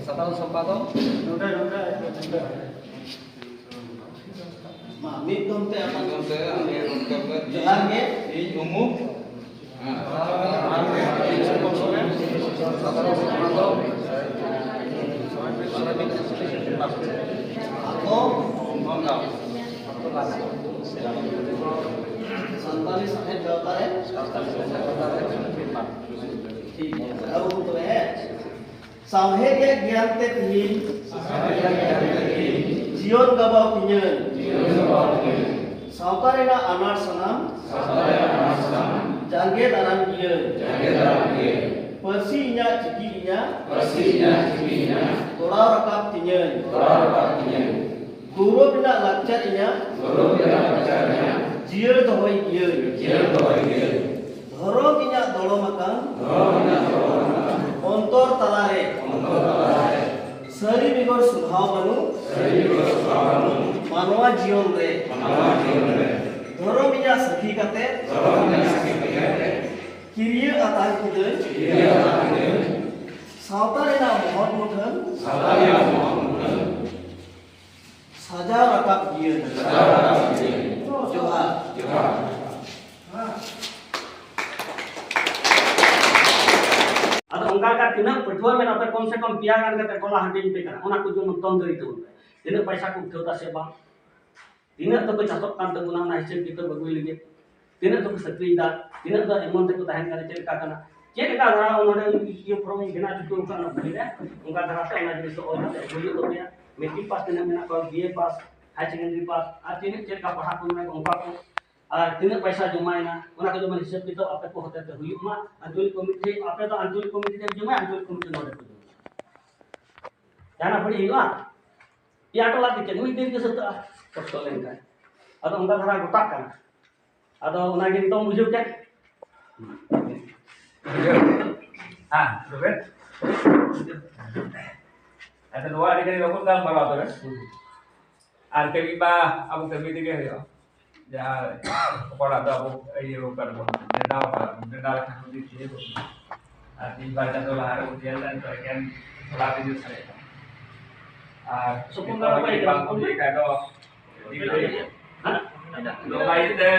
Satal sampato. Mami tonte apa? Tonte ame tonte. Jalan ke? Ini umum. Satal sampato. Aku Enggak. Santali साहेब देवता है ठीक है अब तो है सामहेर्य ज्ञान ते तीन जीवन गबाव तीन सावतारेना अनार सनाम जागे दारान गियन परसी इnya ciki inya tolak rakap tinyen guru bina lakcar inya jier dohoi gier dhoro inya dolo makan ontor talare sari bigor subhaw banu manwa jion re dhoro inya sakhi kate kiriya atan kide sawta rena mohon muthan saja rakap gier Johar. Ada ongkar ka tina petuar men apa kom se kom piangan ka kola handing pe kana ona ku jum ton dari tu tina paisa ku thota se bang tina to ko chatok kan to guna na hisab kita bagui lagi tina to ko sakri da tina to emon te ko tahan kana cel ka kana cel ka dara ona ye from gina tu kana bhile ongkar dara se ona jenis ona te boli to ya metric pass tina mena ko BA pass high secondary pass artinya cel ka pahak ko ongkar ko तीन पैसा जमाएना उना के जमा हिसाब किताब आपे को होते तो हुई मा आंचलिक कमिटी आपे तो आंचलिक कमिटी जब जमा आंचलिक कमिटी नोडे को जाना पड़ी हुआ ये आटो लाती के नुई दिन के सत कष्ट लेंका अदो उनका धरा गोटा का अदो उना गिन तो बुझो के हां रोबे आता दो आदि के लोग काम करा तो आर के बा अब कभी दिखे हो ya kepala ada abu ayo kan denda kan di sini di baca dolar kemudian dan bagian sholat itu saya Sepuluh apa itu? bangku di kado di doa itu